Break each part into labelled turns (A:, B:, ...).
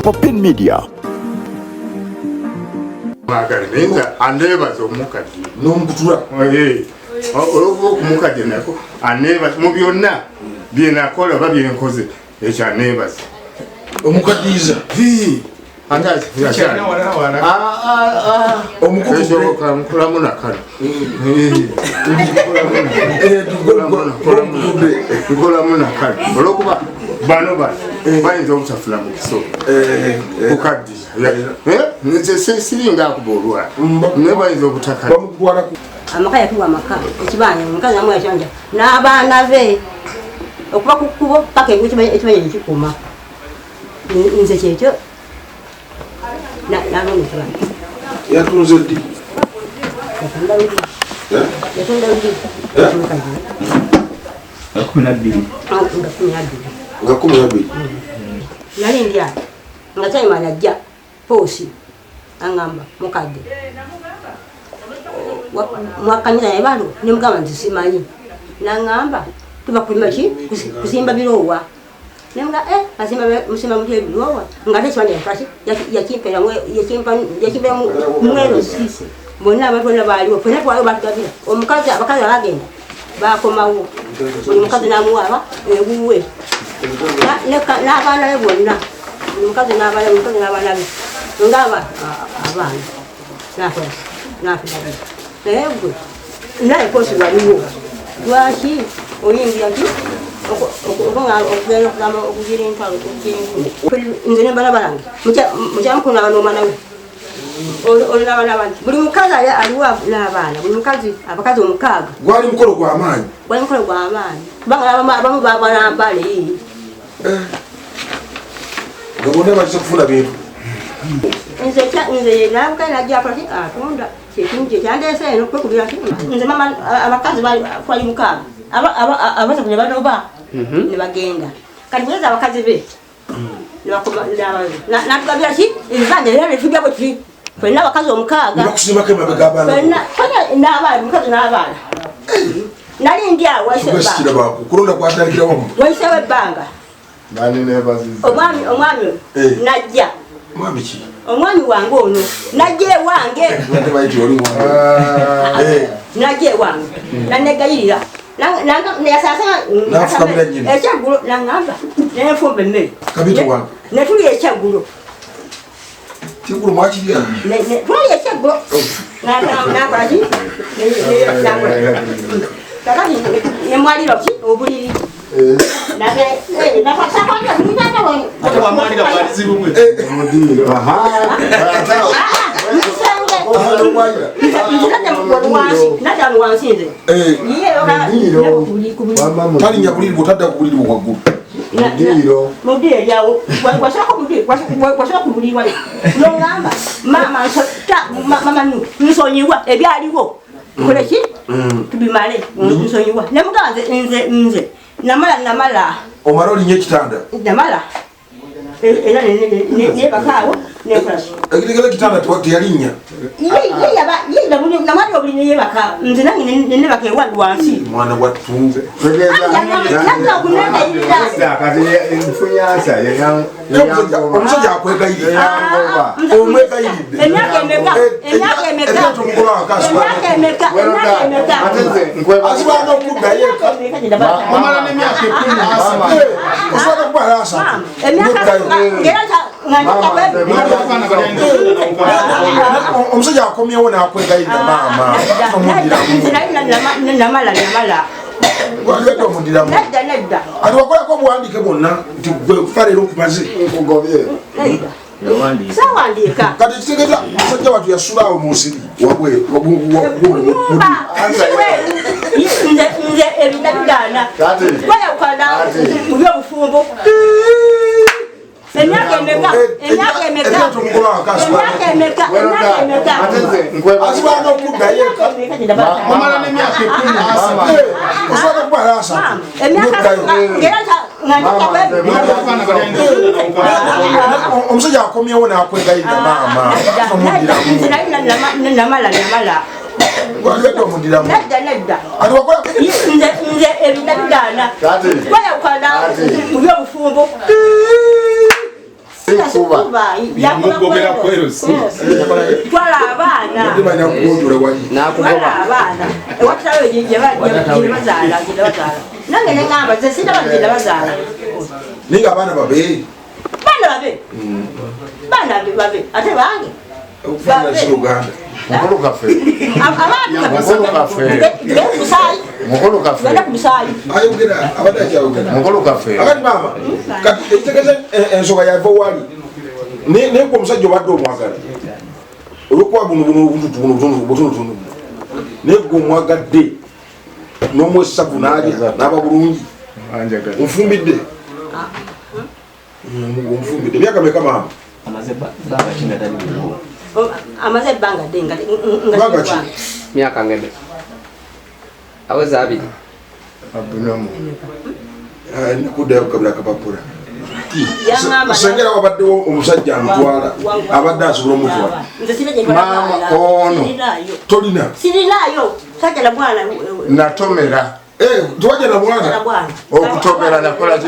A: Popin Media.
B: Magaringa aneba zo mukati
C: n'omukutura
B: olwo kumukati nako aneba mu byonna byenakola babyenkoze ekyo anebaza
C: omukadiiza
B: angazi omukulamu nakano nkolamu nakano olwokuba bano bayinza obutafuna mu kiso kukaddiza siringa akuba olwala naye bayinza obutakaddi
D: amaka yatuwa amaka ekibanja omukazi amu yakyanja n'abaana be okuba ku kkubo paka ekibanja ekikuma nze kyekyo n'abaana ekibanja
C: yatunze ddi
D: yatunda luli
C: nga 12
D: nali ndi ato nga kyayimana ajja poosi aŋŋamba mukadde mwakanyiza naye balo ne mugamba nti simanyi naŋŋamba tuba kulima ki kusimba biroowa nemuga musimba mutya ebiroowa nga ate ekibanja yakimpera mwero bonna abantu bonna baaliwo fena twaliwo batugabira omukazi abakazi abagenda bakomawo buli mukazi namuwaaba ewuwe n'abaana be bonna buli mukazi n'abaana be ngaba abaana nakola nakugabira naye gwe naye kosi waliwo lwaki oyingira ki okugenda okugamba okugira entalo nze nembalabalange mukyamukono aba n'omwana we olina abaana bangi buli mukazi aliwo n'abaana buli mukazi abakazi 6
C: gwali mukolo gw'amaanyi
D: kubanga abamu babanambale
C: nga bonna bakiza kufuna bintu
D: nze nabukae najjakola ki atunda kyekintu kyekyandeese eno kwekubira ki nze mama abakazi twali 6 abasatu ne banoba ne bagenda kati mugeza abakazi be natugabira ki ebibanja era netujja bwe tuti fenna abakazi 6
C: bakusimbako emabega abaana
D: n'abaana omukazi n'abaana nali ndi awo
C: kulonda kwatandikira wamu
D: waisewo ebbanga omwami najja
C: mwami ki
D: omwami wange ono najja ewange najja ewange nanegayirira ekyaggulo naŋŋamba nenfumba emmere netuli ekyaggulo
C: kigulu mwakirya
D: tuli ekyaggulo nakola ki kakati nemwaliro ki obuliri
C: talinya buliri bwotadda ku buliri bwaggulu
D: wasoka kubulirwa nogamba mama nsonyiwa ebyaliwo koleki tubimale nsonyiwa nemugamba nze namala
C: omala olinya ekitanda
D: namala era nebakaawo
C: ekitegera ekitanda teyalinya
D: namala obuli neyebaka nze nange nenebaka ewange wansi
C: mwana wattunze omusajja akwegayirira omwegayiridde asibanga okuddayo eka omala n'emyaka 10 osobola okubala asatu omusajja akomyewo n'akwegayirira maama
D: namala
C: waliwedde omudiramu ati wakolako obuwandiike bwonna nti gwe leero okumaze
D: sawandiika
C: kati kitegeeza omusajja watu yasulaawo mu nsiri
D: nze ebinda bigaana kweyawukana mu byobufumbo emyaka emeka
C: asibanga okuddayo eka omala n'emyaka 10 osobola okubala asatu omusajja akomyewo n'akwegayirira maama
D: namala
C: waliwedde omudiramu ati wakolako
D: nze ebinda bigaana kweyawukana mu byobufumbo bayi yakugobera kwerusi twala abana
C: ndibanya kugondula wali
D: nakugoba abana watalo yije bazala nange nengamba zesita bagenda bazala
C: ninga abana babe ate bange
B: ufana Uganda mukolo kafe mukolo kafe
C: ayogera abadaja ayogera
B: mukolo kafe
C: akati mama kati itegeze ensoga yava wali ne ko musajja wadde omwagala olukwa buno ne go mwagadde n'omwesavu n'alya n'aba bulungi nfumbidde nfumbidde myaka meka mama
D: amaze banga denga
A: myaka ngende aweza abiri
B: abunamu
C: nakuddayo kukabula kapapula sengera wabaddewo omusajja amutwala abadde asobola omutwala
B: mama ono
C: tolina
D: sirinayo sajja na bwana
B: natomera
C: tuwaja na bwana
B: okutomera nakola ki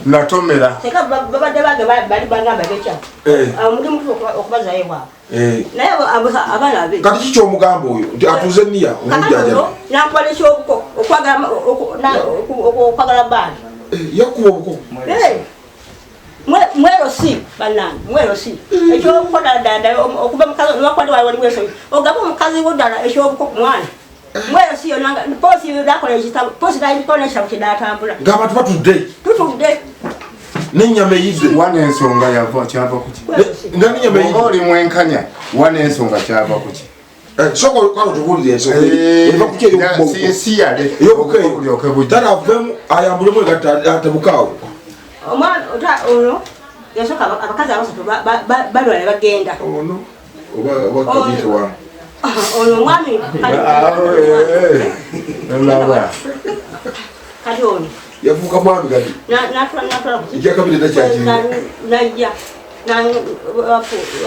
B: natomera
D: seka babadde bange bali bangamba becha omuntu mutu okubaza yewa naye abana abe
C: kati kicho omugamba oyo nti atuze nniya omujjaja
D: nakola ekyobuko okwagala bana
C: yakuba obuko
D: mwero si banani mwero si ekyobukola dada okuba mukazi wakwade wali weso ogaba omukazi wodala ekyobuko ku mwana mwero si yonanga posi yakola ekitabo posi dayikona shabu kidatambula
C: ng'abantu batudde
D: tutudde
C: n'ennyama eyidde
B: wana ensonga yava kyava kuki
C: nga n'ennyama eyidde
B: oli mwenkanya wana ensonga kyava kuki
C: soko kwano tubuulire ensonga eva kuki
B: ey'obukeyale
C: ey'obukeyo tana avemu ayambulemu atabukaawo
D: omwana ono yasoka abakazi abasatu balwala bagenda
C: ono oba kabite wange
D: ono mwami kati ono
C: yavuuka mwami kati ekyakabiri nakyakiri
D: najja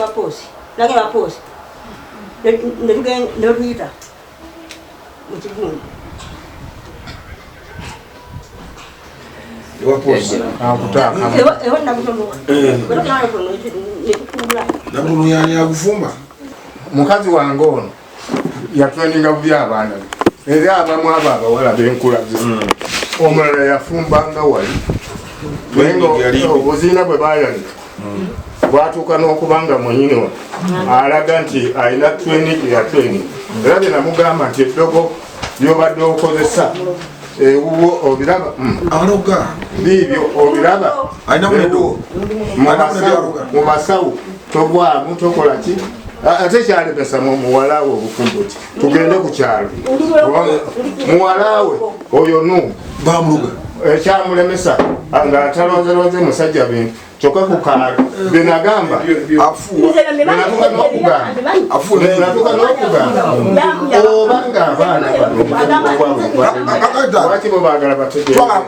D: waposi nage waposi netuyita mukigundi
C: nabuno yani agufumba
B: mukazi wange ono yatweninga bubi abaana era abamu abo abawala benkulaze omulala yafumbanga wali obuziina bwe bayanika bwatuuka n'okubanga mwenyini alaga nti alina training ya training era bye namugamba nti eddogo lyobadde okozesa ewuwo obiraba
C: aloga
B: biibyo obiraba mu basawo togwamu tokola ki ate kyalemesa muwalawe obufumbo ki tugende ku kyalo muwalawe oyo nu
C: bamuluga
B: ekyamulemesa ng'atalonzelonze musajja bintu kyokka ku kaalo benagamba benatuka n'okugamba obanga abaana banolwaki bo baagala bategeera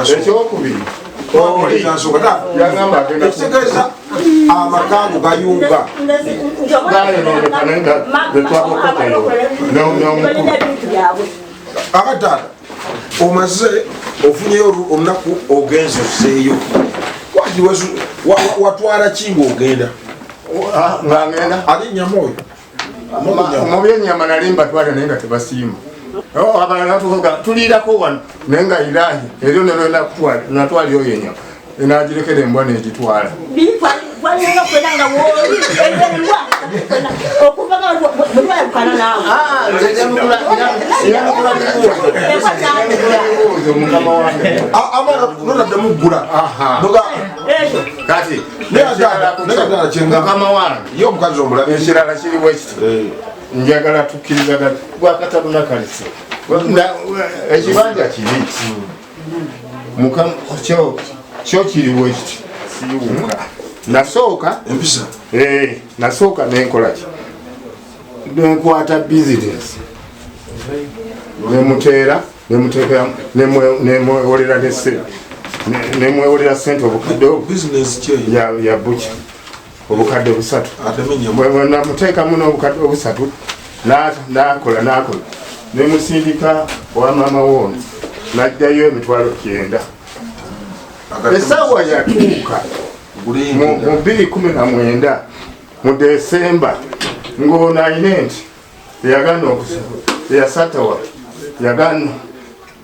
B: ekyokubiri
C: ekitegeeza amakangu gayuuga
B: galebondeka naye nga betwabakoteyo
C: akataata omaze ofunyeyo olunaku ogenza osseeyo watwala ki ng'ogenda
B: ng'agenda
C: ali ennyama oyo
B: mu byennyama nali mbatwala naye nga tebasiima abalala tuliirako wano naye nga iraahi eryo natwaliro yenyama enagirekera embwa negitwala
C: nonaddamu ggula
B: kati
C: mukama
B: wange
C: ye omukazi omulabi
B: ekirala kiriwo ekiti njagala tukkirizagana bwakatabuna kalise ekibanja kibi kyo kiriwo ekiti siwuka nasooka
C: empisa
B: nasooka nenkola ki nenkwata bizinesi nemuteera nemuteeka nemwewolera nemwewolera sente obukadde ya buki obukadde busatu namuteekamu n'obukadde obusatu nakola nemusindika wa maama wono najjayo emitwalo 9 essaawa yatuuka mu 2019 mu Desemba ng'ono ayina enti yagana yasatawa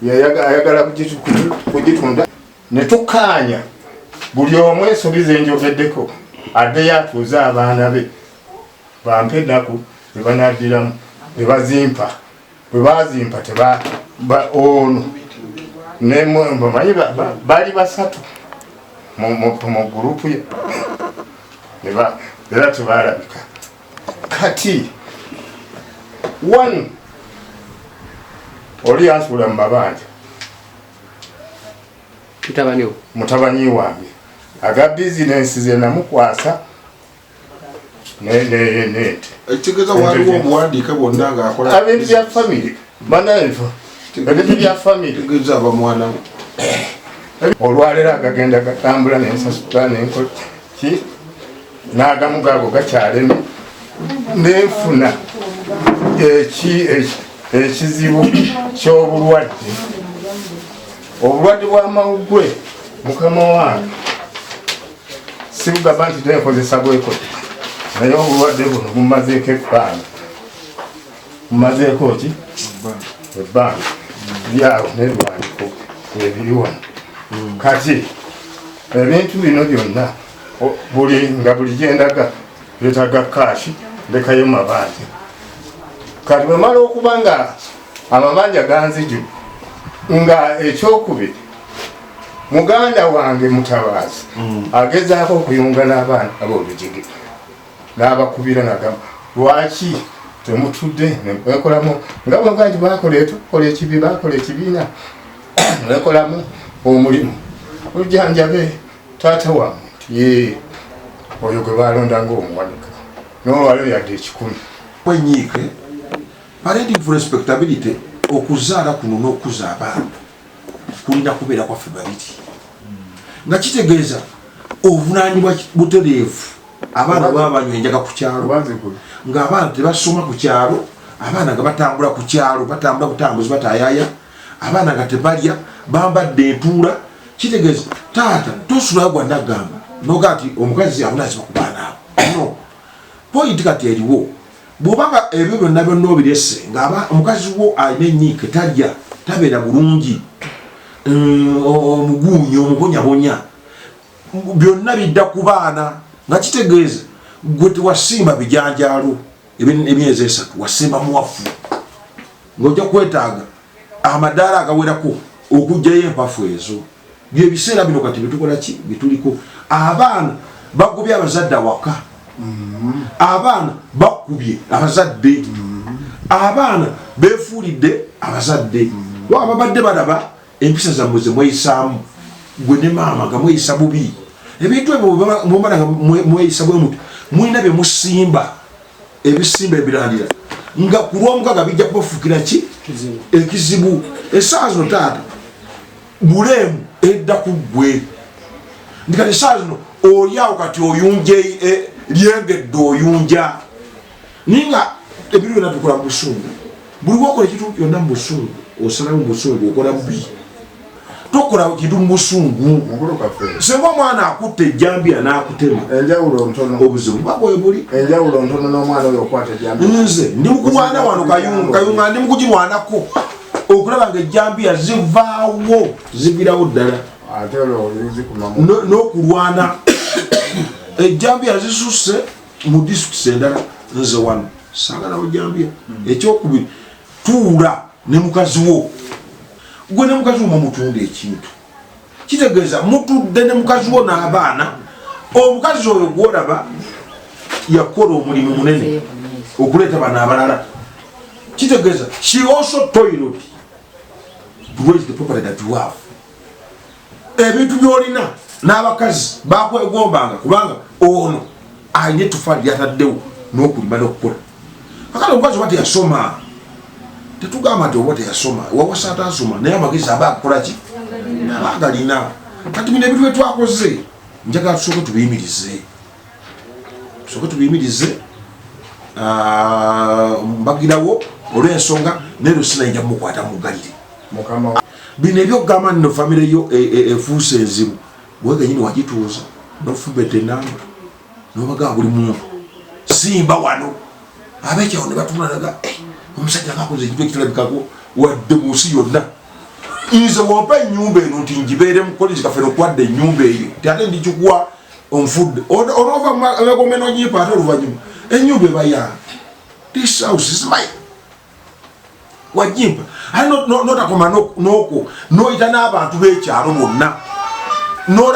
B: yayagala kugitunda ne tukaanya buli omu ensobi ze njogeddeko addeyo atuuze abaana be bampe ennaku bwe banaddiramu bwe bazimpa bwe bazimpa ono bamanyi baali basatu mu gurupu ye era tebalabika kati one oli yansuula mu mabanja mutabani wange aga bizinensi ze namukwasa nente
C: ekitegeeza waliwo omuwandiika bonna ng'akola
B: ebintu bya famire bananfo ebintu bya famire
C: tegeeza aba mwana
B: olwaleero agagenda gatambula nensasula nenkoki n'agamu gaago gakyaleme nenfuna ekizibu ky'obulwadde bw'amawuggwe mukama wange sibugamba nti tenkozesa bweko naye obulwadde buno bumazeeko ebbanga bumazeeko ki ebbanga byawo n'ebiwandiko ebiri wano kati ebintu bino byonna buli gyendaga byetaga kaashi ndekayo mabanja kati bwemala okuba nga amabanja ganziju nga ekyokubiri muganda wange Mutabaazi agezaako okuyunga n'abaana ab'olujigi n'abakubira nagamba lwaki temutudde nekolamu nga bwanga nti bakola ekibiina nekolamu omulimu olujanjabe taata wange nti oyo gwe balonda ng'omuwanika n'olwaleero yadde ekikumi
C: wenyiike parenting for respectability okuzaala kuno n'okuza abaana kulina kubeera kwaffe babiri nga kitegeeza obuvunaanibwa butereevu abaana baba banywa enjaga ku kyalo ng'abaana tebasoma ku kyalo abaana nga batambula ku kyalo batambula butambuzi batayaya abaana nga tebalya bambadde entuula kitegeeza taata tosulayo gwa nagamba noga ati omukazi abunaazibwa ku baana abo no pointi kati eriwo bw'obanga ebyo byonna byonna obirese nga omukazi wo alina enyiike talya tabeera bulungi omuguunyi omubonyabonya byonna bidda ku baana nga kitegeeza gwe tewasimba bijanjaalo emyezi 3 wasimba muwafu ng'ojja kwetaaga amadaala agawerako okugjayo empafu ezo byebiseera bino kati bitukola ki bituliko abaana bagubye abazadde awaka abaana bakubye abazadde abaana befuulidde abazadde waba badde balaba empisa zammwe ze mweyisaamu gwe ne maama nga mweyisa bubi ebintu ebyo mumala nga mweyisa bwe muti mulina bye musimba ebisimba ebirandira nga ku lw'omukaga bijja kubafuukira ki ekizibu essaawa zino taata buleemu edda ku ggwe ndi kati essaawa zino olyawo kati oyunje lyengedde oyunja naye nga ebintu byonna bikola mu busungu buli wokola ekintu byonna mu busungu osalamu mu busungu okola bubi tokola kintu mu busungu singa omwana akutte ejjambiya n'akutema
B: enjawulo ntono
C: obuzibu bwabwe buli
B: enjawulo ntono n'omwana oyo okwata ejjambiya
C: nze ndi mukulwana wano kayunga ndi mukugirwanako okulaba nga ejjambiya zivaawo zivirawo ddala
B: ate olwo zikumamu
C: n'okulwana ejjambiya zisusse mu disitulikis endala nze wano saagalawo ejjambiya ekyokubiri tuula ne mukazi wo gwe ne mukazi wo mumutunda ekintu kitegeeza mutudde ne mukazi wo n'abaana omukazi oyo gwolaba yakola omulimu munene okuleeta bano abalala kitegeeza she also toiled to raise the property that you have ebintu byolina n'abakazi bakwegombanga kubanga ono alina ettufaali lyataddewo n'okulima n'okukola akati omukazi oba teyasoma tetugamba nti oba teyasoma wawasa atasoma naye amagezi aba akukola ki aba agalina kati bino ebintu byetwakoze njagala tusooke tubiyimirize mbagirawo olw'ensonga neero sinayinja mukwata mugalire bino ebyokugamba nno famire yo efuuse enzibu bwegenyini wagituuza nofubete namba nobaga buli muntu simba wano abekyawo ne batunalaga omusajja ngakoze ekintu ekirabikako wadde mu nsi yonna nze wompa ennyumba eno nti njibeere mukolezi kaffe nokwadde ennyumba eyo ti ate ndikikuwa onfudde onova megome nonyipa ate oluvanyuma ennyumba eba yange. This house is mine. Wajimpa ate notakoma noko noyita n'abantu b'ekyalo bonna